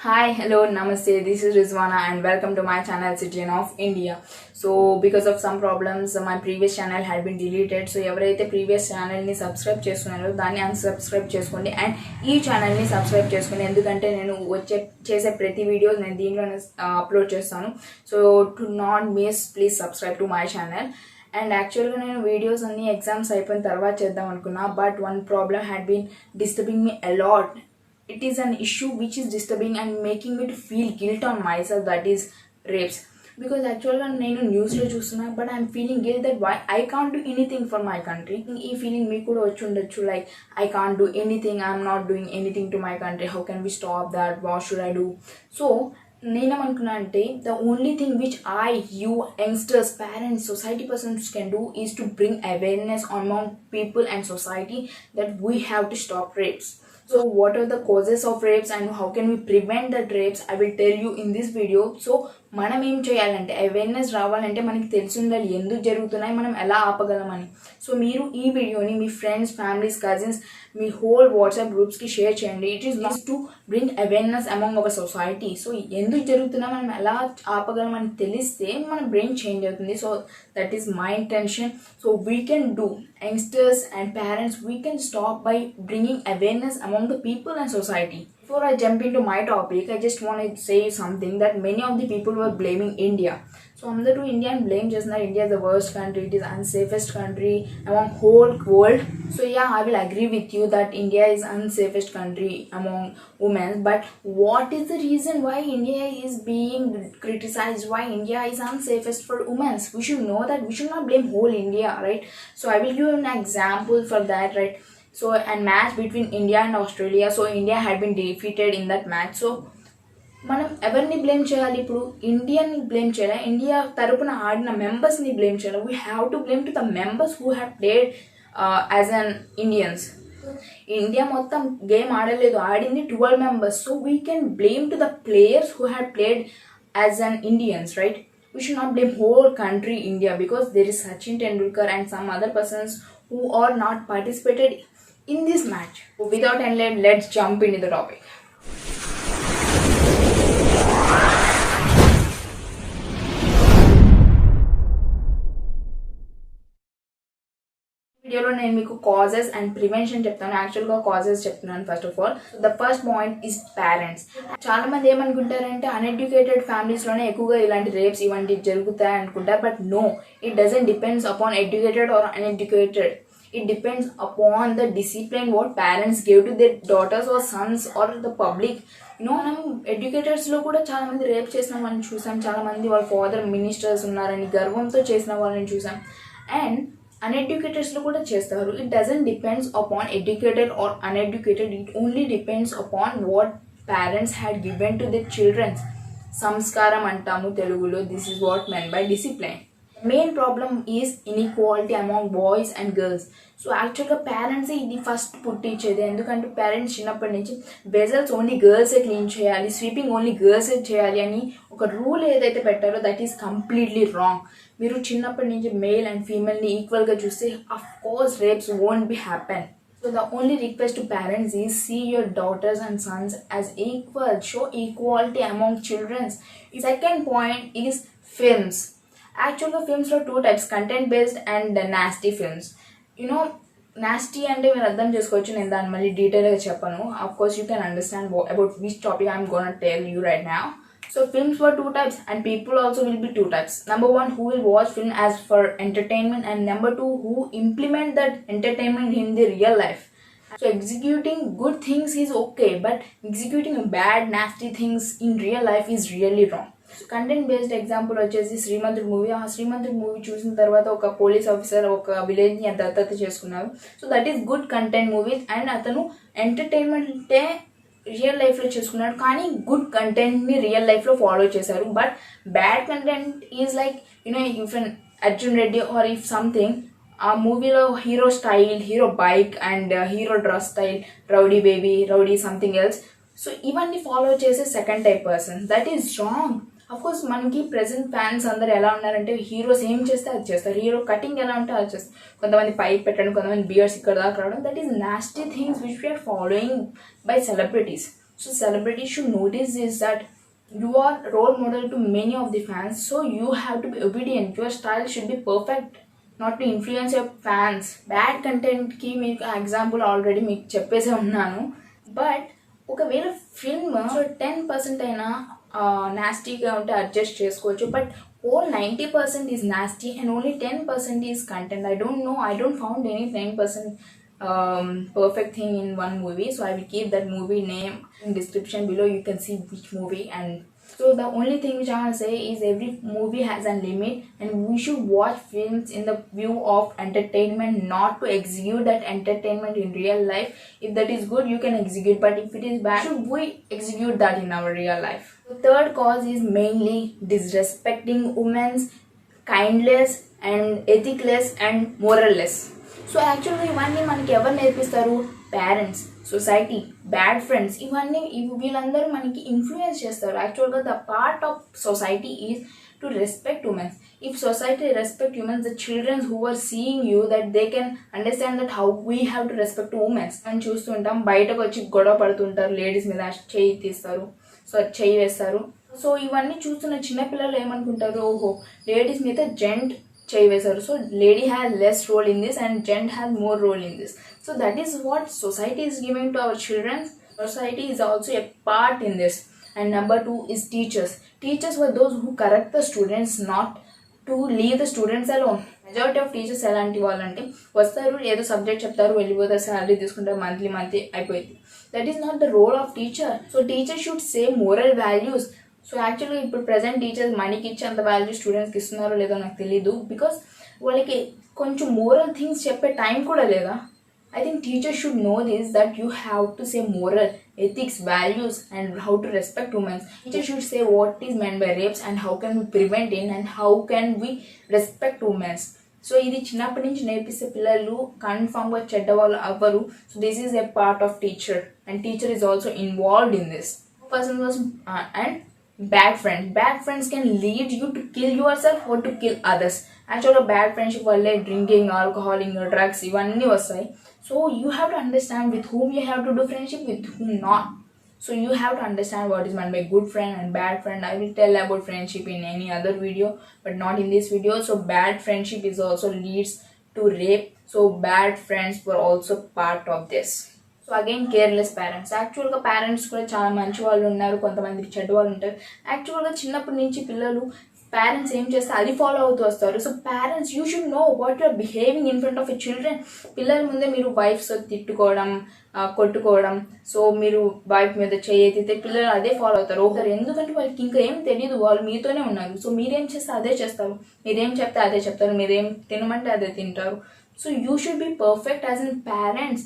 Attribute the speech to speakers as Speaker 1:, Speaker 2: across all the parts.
Speaker 1: Hi, hello, namaste. This is Rizwana and welcome to my channel Citizen of India. So because of some problems, my previous channel had been deleted. So ఎవరైతే previous channel ని subscribe చేసుకున్నారో దాన్ని unsubscribe చేసుకోండి and ఈ channel ని subscribe చేసుకోండి ఎందుకంటే నేను చేసే ప్రతి వీడియో నేను దీంట్లోనే అప్లోడ్ చేస్తాను. So to not miss please subscribe to my channel. And యాక్చువల్గా నేను వీడియోస్ అన్ని ఎగ్జామ్స్ అయిపోయిన తర్వాత చేద్దాం అనుకున్నా, but one problem had been disturbing me a lot. It is an issue which is disturbing and making me to feel guilt on myself, that is rapes. Because actually నేను న్యూస్లో చూస్తున్నా but I'm feeling guilt that why I can't do anything for my country. ఈ feeling మీకు కూడా వచ్చి ఉండొచ్చు, like I can't do anything, I'm not doing anything to my country, how can we stop that, what should I do. So నేనేమనుకున్నా అంటే the only thing which I, you, youngsters, parents, society persons can do is to bring awareness among people and society that we have to stop rapes. So what are the causes of rapes and how can we prevent that rapes, I will tell you in this video. So మనం ఏం చేయాలంటే awareness రావాలంటే మనకి తెలిసి ఉండాలి ఎందుకు జరుగుతున్నాయి, మనం ఎలా ఆపగలమని. సో మీరు ఈ వీడియోని మీ ఫ్రెండ్స్, ఫ్యామిలీస్, కజిన్స్, మీ హోల్ వాట్సాప్ గ్రూప్స్కి షేర్ చేయండి. It is not to bring awareness among our society. So ఎందుకు జరుగుతున్నా మనం ఎలా ఆపగలమని తెలిస్తే మన బ్రెయిన్ చేంజ్ అవుతుంది. So that is my intention. So we can do, youngsters and parents, we can stop by bringing awareness among the people and society. Before I jump into my topic, I just want to say something that many of the people were blaming India. So అందరూ ఇండియాని blame చేస్తున్నారు. India is the worst country, it is unsafest country among whole world. So yeah, I will agree with you that India is unsafest country among women. But what is the reason why India is being criticized? Why India is unsafest for women? We should know that. We should not blame whole India, right? So I will give an example for that, right? So and match between India and Australia. So India had been defeated in that match. So మనం ఎవరిని blame చేయాలి ఇప్పుడు? ఇండియాని blame చేయాలి, India తరపున ఆడిన మెంబర్స్ని blame చేయాలి. We have to blame to the members who have played as an Indians. India మొత్తం గేమ్ ఆడలేదు, ఆడింది 12 members. So we can blame to the players who have played as an Indians, right? We should not blame whole country India because there is Sachin Tendulkar and some other persons who are not participated in this match. So without any delay, let's jump into the topic. వీడియోలో నేను మీకు causes and prevention చెప్తాను. యాక్చువల్గా causes చెప్తున్నాను. First of all the first point is parents. చాలా మంది ఏమనుకుంటారంటే uneducated ఫ్యామిలీస్లోనే ఎక్కువగా ఇలాంటి రేప్స్ ఇవంటి జరుగుతాయి అనుకుంటారు. But no, it doesn't depends upon educated or uneducated. It depends upon the discipline what parents give to their daughters or sons or the public. మనం ఎడ్యుకేటర్స్లో కూడా చాలా మంది రేప్ చేసిన వాళ్ళని చూసాం, చాలా మంది వాళ్ళ ఫాదర్ మినిస్టర్స్ ఉన్నారని గర్వంతో చేసిన వాళ్ళని చూసాం. అండ్ అన్ఎడ్యుకేటెడ్స్లో కూడా చేస్తారు. It doesn't depends upon educated or uneducated. It only depends upon what parents had given to their childrens. సంస్కారం అంటాము తెలుగులో. This is what men by discipline. Main problem is inequality among boys and girls. So యాక్చువల్గా పేరెంట్సే ఇది first పుట్టించేది. ఎందుకంటే parents చిన్నప్పటి నుంచి వెజల్స్ ఓన్లీ గర్ల్సే క్లీన్ చేయాలి, స్వీపింగ్ ఓన్లీ గర్ల్సే చేయాలి అని ఒక రూల్ ఏదైతే పెట్టారో దట్ ఈస్ కంప్లీట్లీ రాంగ్. మీరు చిన్నప్పటి నుంచి మేల్ అండ్ ఫీమేల్ని ఈక్వల్గా చూస్తే of course rapes won't be happen. So the only request to parents is see your daughters and sons as equal. Show equality among children. Second point is films. యాక్చువల్గా ఫిల్మ్స్లో 2 types, content based and nasty films. Nasty అంటే మీరు అర్థం చేసుకోవచ్చు, నేను దాన్ని మళ్ళీ డీటెయిల్గా చెప్పను. Of course you can understand about which topic I'm gonna tell you right now. So films were 2 types and people also will be 2 types. Number 1, who will watch film as for entertainment, and number 2, who implement that entertainment in their real life. So executing good things is okay, but executing bad nasty things in real life is really wrong. Content based example వచ్చేసి శ్రీమంతుడు movie. ఆ శ్రీమంతుడు movie చూసిన తర్వాత ఒక police officer ఒక విలేజ్ని దత్తత చేసుకున్నారు. So that is good content movie. And అతను ఎంటర్టైన్మెంటే real లైఫ్లో చేసుకున్నాడు, కానీ గుడ్ కంటెంట్ని రియల్ లైఫ్లో ఫాలో చేశారు. But bad content is like if Arjun Reddy or if something, ఆ మూవీలో hero style, hero bike and hero dress style, rowdy baby, rowdy something else. So ఇవన్నీ ఫాలో చేసే second type person. That is wrong. Of course మనకి present fans అందరు ఎలా ఉన్నారంటే heroes ఏం చేస్తే అది చేస్తారు, హీరో కటింగ్ ఎలా ఉంటే అది చేస్తారు. కొంతమంది పైప్ పెట్టడం, కొంతమంది బియర్స్ ఇక్కడ దాకా రావడం, that is nasty things which we are following by celebrities. So celebrities should notice this, that you are role model to many of the fans, so you have to be obedient. Your style should be perfect, not to influence your fans. Bad content కి మీకు example already మీకు చెప్పేసే ఉన్నాను. But ఒకవేళ film so 10% అయినా నాస్టీగా ఉంటే adjust చేసుకోవచ్చు. But whole 90% is nasty and only 10% is content. I don't know, I don't found any 10% perfect thing in one movie, so I will keep that movie name in description below. You can see which movie. And so the only thing which I want to say is every movie has a limit, and we should watch films in the view of entertainment, not to execute that entertainment in real life. If that is good, you can execute, but if it is bad, should we execute that in our real life? The third cause is mainly disrespecting women's kindness and ethicless and moralless. So యాక్చువల్గా ఇవన్నీ మనకి ఎవరు నేర్పిస్తారు? Parents, society, bad friends, ఇవన్నీ వీళ్ళందరూ మనకి influence చేస్తారు. యాక్చువల్గా the part of society is to respect womens. If society respect humans, the childrens who are seeing you, that they can understand that how we have to respect womens. అని చూస్తుంటాం, బయటకు వచ్చి గొడవ పడుతుంటారు, లేడీస్ మీద చెయ్యి తీస్తారు, సో చెయ్యి వేస్తారు. సో ఇవన్నీ చూస్తున్న చిన్నపిల్లలు ఏమనుకుంటారు, ఓహో లేడీస్ మీద జెంట్ చేయి వేశారు, so lady has less role in this and gent has more role in this. So that is what society is giving to our children. Society is also a part in this. And number 2 is teachers. Teachers were those who correct the students, not to leave the students alone. Majority of teachers ఎలాంటి వాళ్ళంటే వస్తారు, ఏదో subject చెప్తారు, వెళ్ళిపోతారు, salary తీసుకుంటారు, monthly అయిపోయింది. That is not the role of teacher. So teacher should say moral values. So యాక్చువల్గా ఇప్పుడు ప్రజెంట్ టీచర్స్ మనీకి ఇచ్చే అంత వాల్యూ స్టూడెంట్స్కి ఇస్తున్నారో లేదో నాకు తెలీదు, బికాస్ వాళ్ళకి కొంచెం మోరల్ థింగ్స్ చెప్పే టైం కూడా లేదా. I think teachers should know this, that you have to say moral, ethics, values, and how to respect women. Teachers should say what is meant by rapes and how can we prevent it and how can we respect women. So ఇది చిన్నప్పటి నుంచి నేర్పిస్తే పిల్లలు కన్ఫామ్గా చెడ్డవాళ్ళు అవ్వరు. So this is a part of teacher, and teacher is also involved in this. And bad friends can lead you to kill yourself or to kill others. యాక్చువల్గా bad friendship వల్లే డ్రింకింగ్, ఆల్కహాలింగ్, డ్రగ్స్ ఇవన్నీ వస్తాయి. So you have to understand with whom you have to do friendship, with whom not. So you have to understand what is meant by good friend and bad friend. I will tell about friendship in any other video, but not in this video. So bad friendship is also leads to rape. So bad friends were also part of this. So again careless parents. యాక్చువల్గా parents కూడా చాలా మంచి వాళ్ళు ఉన్నారు, కొంతమంది చెడ్డ వాళ్ళు ఉంటారు. యాక్చువల్గా చిన్నప్పటి నుంచి పిల్లలు పేరెంట్స్ ఏం చేస్తే అది ఫాలో అవుతూ వస్తారు. So parents you should know what you are behaving in front of a children. పిల్లల ముందే మీరు వైఫ్స్ తిట్టుకోవడం, కొట్టుకోవడం, సో మీరు వైఫ్ మీద చేయైతే పిల్లలు అదే ఫాలో అవుతారు. ఒకరు ఎందుకంటే వాళ్ళకి ఇంకా ఏం తెలియదు, వాళ్ళు మీతోనే ఉన్నారు. సో మీరేం చేస్తే అదే చేస్తారు, మీరేం చెప్తే అదే చెప్తారు, మీరేం తినమంటే అదే తింటారు. So you should be perfect as in parents.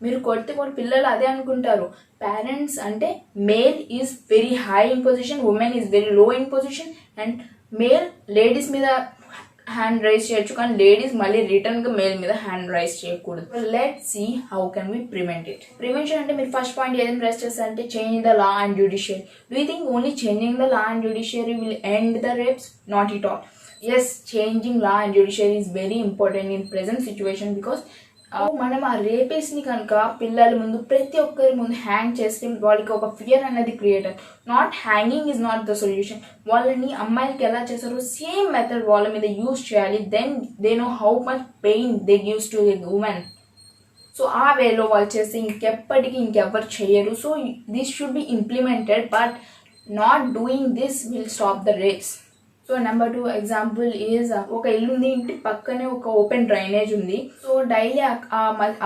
Speaker 1: మీరు కొడితే కూడా పిల్లలు అదే అనుకుంటారు. పేరెంట్స్ అంటే male is very high in position, women is very low in position. And male ladies మీద హ్యాండ్ రైజ్ చేయొచ్చు, కానీ లేడీస్ మళ్ళీ రిటర్న్గా మేల్ మీద హ్యాండ్ రైజ్ చేయకూడదు. Let see how can we prevent it. Prevention అంటే మీరు ఫస్ట్ పాయింట్ ఏదైనా రైజ్ చేస్తారంటే change the law and judiciary. Do you think only changing the law and judiciary will end the rapes? Not it all. Yes, changing law and judiciary is very important in present situation. Because మనం ఆ రేపేస్ని కనుక పిల్లల ముందు ప్రతి ఒక్కరి ముందు hang చేస్తే వాళ్ళకి ఒక ఫియర్ అనేది క్రియేట్ అవుతుంది. Not hanging is not the solution. వాళ్ళని అమ్మాయిలకి ఎలా చేస్తారో సేమ్ మెథడ్ వాళ్ళ మీద యూజ్ చేయాలి. Then they know how much pain they gives to a women. So ఆ వేలో వాళ్ళు చేస్తే ఇంకెప్పటికీ ఇంకెవ్వరు చేయరు. So this should be implemented, but not doing this will stop the rapes. So number 2 example is, ఒక ఇల్లు ఉంది, ఇంటి పక్కనే ఒక ఓపెన్ డ్రైనేజ్ ఉంది. సో డైలీ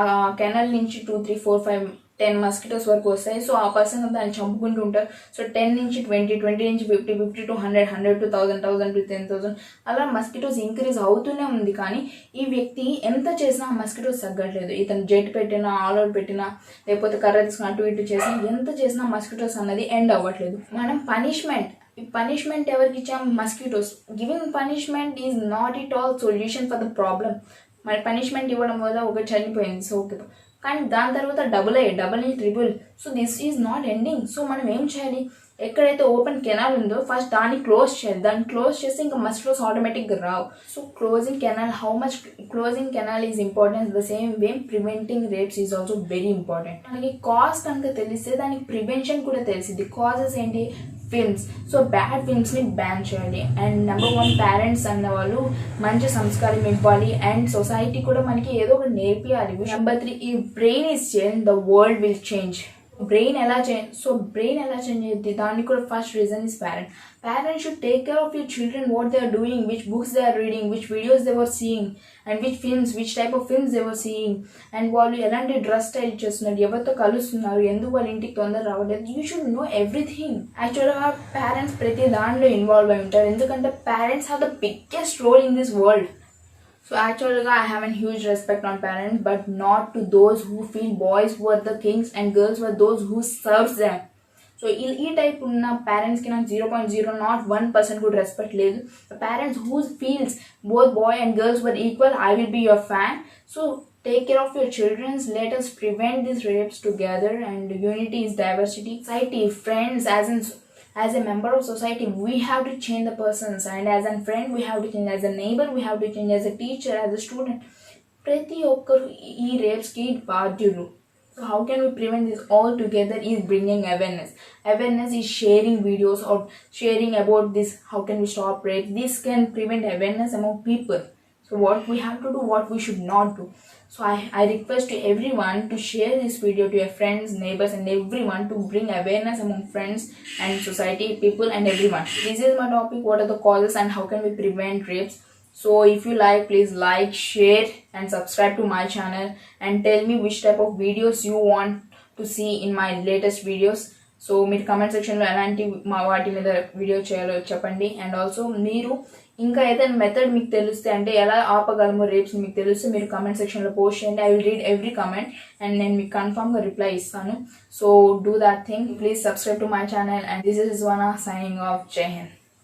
Speaker 1: ఆ కెనల్ నుంచి 2, 3, 4, 5, 10 మస్కిటోస్ వరకు వస్తాయి. సో ఆ పర్సన్ దాన్ని చంపుకుంటూ ఉంటారు. సో 10 నుంచి 20, 20 నుంచి 50, 50 to 100, 100 to 1000, 1000 to 10,000 అలా మస్కిటోస్ ఇంక్రీజ్ అవుతూనే ఉంది. కానీ ఈ వ్యక్తి ఎంత చేసినా ఆ మస్కిటోస్ తగ్గట్లేదు. ఇతను జెట్ పెట్టినా, ఆల్ అవుట్ పెట్టినా, లేకపోతే కర్ర తీసుకుని అటు ఇటు చేసినా, ఎంత చేసినా మస్కిటోస్ అన్నది ఎండ్ అవ్వట్లేదు. మనం పనిష్మెంట్ ఎవరికి ఇచ్చాం? Mosquitoes. Giving punishment is not it all solution for the problem. మరి పనిష్మెంట్ ఇవ్వడం వల్ల ఒకటి చనిపోయింది, సో ఓకే, కానీ దాని తర్వాత డబుల్ నుంచి triple. So this is not ending. So మనం ఏం చేయాలి, ఎక్కడైతే ఓపెన్ కెనాల్ ఉందో ఫస్ట్ దాన్ని క్లోజ్ చేయాలి. దాన్ని క్లోజ్ చేస్తే ఇంకా మస్కిటోస్ ఆటోమేటిక్గా రావు. So closing canal, how much closing canal is important, the same way preventing rapes is also very important. మనకి కాజ్ కనుక తెలిస్తే దానికి ప్రివెన్షన్ కూడా తెలిసింది. కాజెస్ ఏంటి, ఫిల్మ్స్. సో బ్యాడ్ ఫిల్మ్స్ని బ్యాన్ చేయాలి. అండ్ నెంబర్ 1 పేరెంట్స్ అన్న వాళ్ళు మంచి సంస్కారం ఇవ్వాలి అండ్ సొసైటీ కూడా మనకి ఏదో ఒకటి నేర్పియాలి. నెంబర్ 3, ఈ brain is change, the world will change. Brain ఎలా చేంజ్ అయ్యింది, దానికి కూడా first reason is parents should take care of your children, what they are doing, which books they are reading, which videos they were seeing and which type of films they were seeing, అండ్ వాళ్ళు ఎలాంటి dress style చేస్తున్నారు, ఎవరితో కలుస్తున్నారు, ఎందుకు వాళ్ళ ఇంటికి తొందర రావట్లేదు. You should know everything. యాక్చువల్గా పేరెంట్స్ ప్రతి దాంట్లో ఇన్వాల్వ్ అయి ఉంటారు, ఎందుకంటే parents have the biggest role in this world. So actually I have a huge respect on parents, but not to those who feel boys were the kings and girls were those who serves them. సో ఈ type ఉన్న పేరెంట్స్కి నాకు 0.001% కూడా respect లేదు. Parents who feels both boy and girls were equal, I will be your fan. So take care of your children, let us prevent these rapes together, and unity is diversity. Society, friends, as a member of society, we have to change the persons, and as a friend we have to change, as a neighbor we have to change, as a teacher, as a student. ప్రతి ఒక్కరు ఈ రేప్స్కి బాధ్యులు. So how can we prevent this all together is bringing awareness is sharing videos or sharing about this, how can we stop rape. This can prevent awareness among people. So what we have to do, what we should not do. So I request to everyone to share this video to your friends, neighbors and everyone, to bring awareness among friends and society, people and everyone. This is my topic, what are the causes and how can we prevent rapes. So if you like, please like, share and subscribe to my channel, and tell me which type of videos you want to see in my latest videos. So మీరు comment సెక్షన్లో ఎలాంటి వాటి మీద video చేయాలో చెప్పండి. And also మీరు ఇంకా ఏదైనా మెథడ్ మీకు తెలిస్తే, అంటే ఎలా ఆపగలమో రేప్స్ మీకు తెలిస్తే మీరు కమెంట్ సెక్షన్లో పోస్ట్ చేయండి. I will read every comment and నేను మీకు కన్ఫర్మ్గా రిప్లై ఇస్తాను. So do that thing. Please subscribe to my channel and this is Rizwana signing off. జై హింద్.